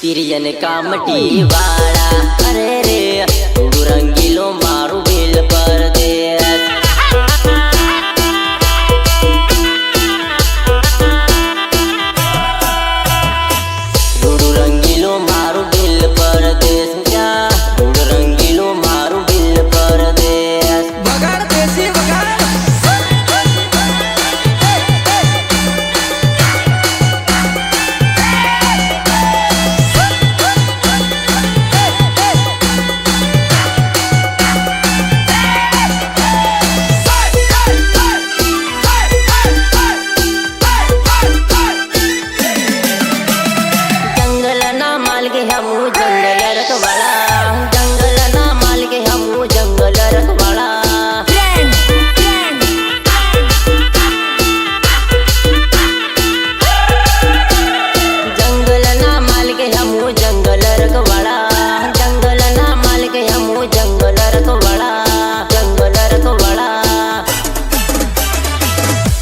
तिरियन कामटी वाला अरे रे रंगीलो मारू बिल पर दे रंगीलो मारू बिल पर देश क्या रंगीलो मारू बिल पर देश बगाड़ देसी बगाड़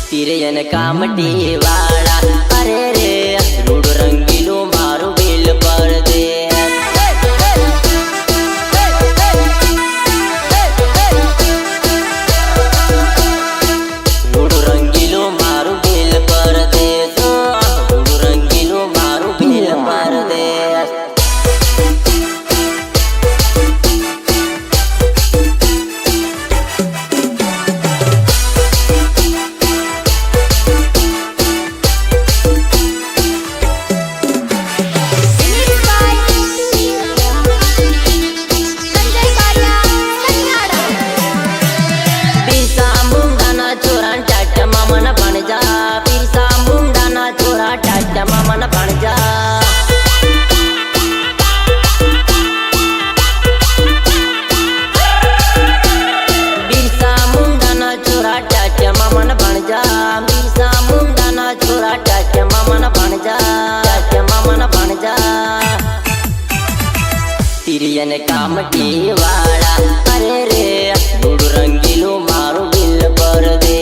तिरियन कामटी वाला अरे रे रूड रंगीलो मारू बिल पर दे रूड रंगीलो मारू बिल पर दे रूड रंगीलो मारू बिल पर दे तिरियन कामटी वाला अरे रे रूड रंगीलो मारू बिल पर दे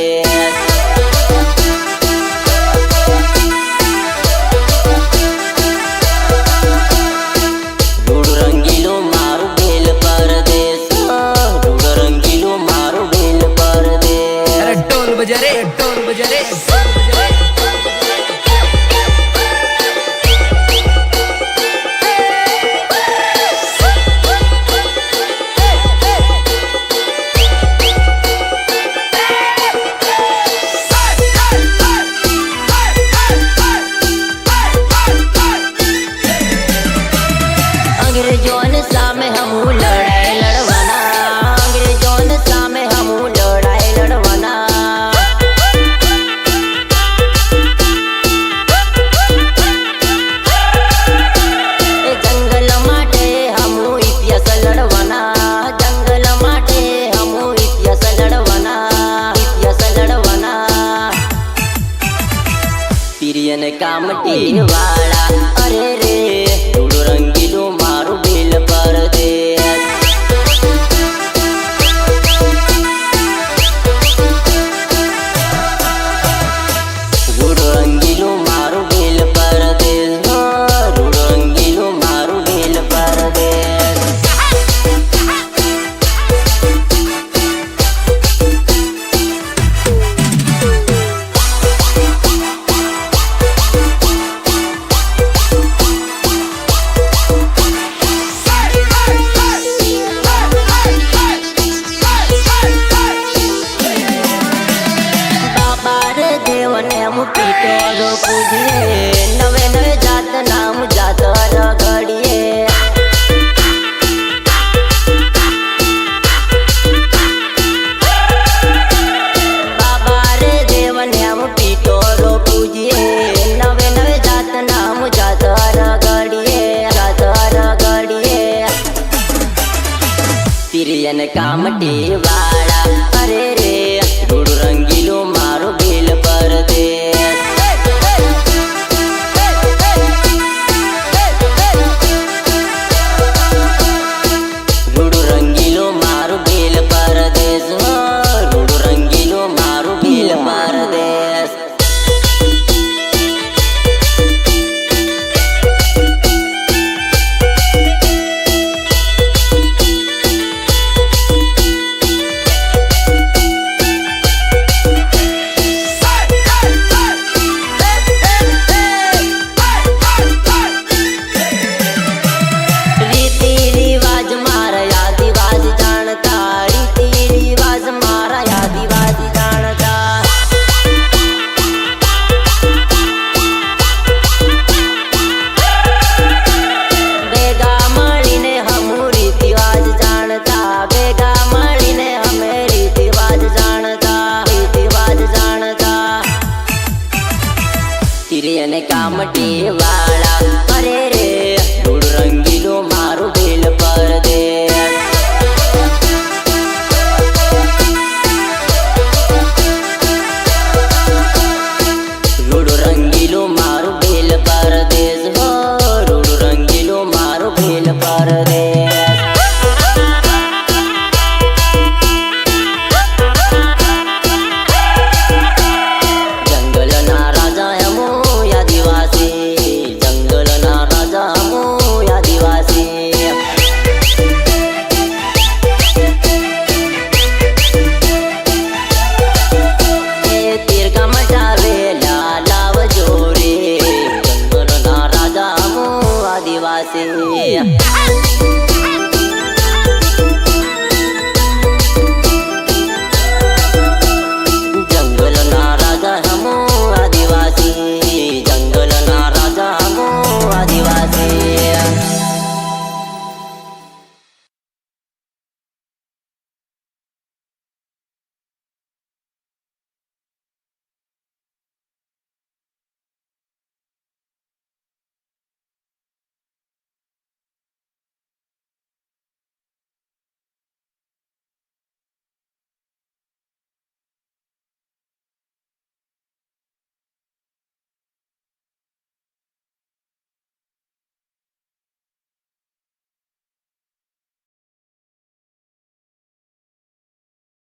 रूड रंगीलो मारू बिल पर दे रूड रंगीलो मारू बिल पर दे अरे ढोल बजा रे ढोल बजा रे अंग्रेजों सामे हमू लड़ाई लड़वाना अंग्रेजों सामे हमू लड़ाई लड़वाना जंगल माटे हमू इतिहास लड़वाना जंगल माटे हमू इतिहास लड़वाना तिरियन कामटी वाला अरे रे रूड रंगीलो मारू बिल पर दे रूड रंगीलो मारू बिल पर दे रूड रंगीलो मारू बिल पर दे Hey! हम पीटो रो पूजिए नवे नवे जात नाम जात रगड़िए बाबा रे देवन हम पीटो रो पूजिए नवे नवे जात नाम जात रगड़िए तिरियन कामटी वाला अरे रे रूड रंगीलो मारो बेल परदेस रूड रंगीलो मारो बेल परदेस रूड रंगीलो मारो बेल परदेस तिरियन कामटी वाला अरे रे रूड रंगीलो मारो बेल परदेस रूड रंगीलो मारो बेल परदेस हो रूड रंगीलो मारो बेल परदेस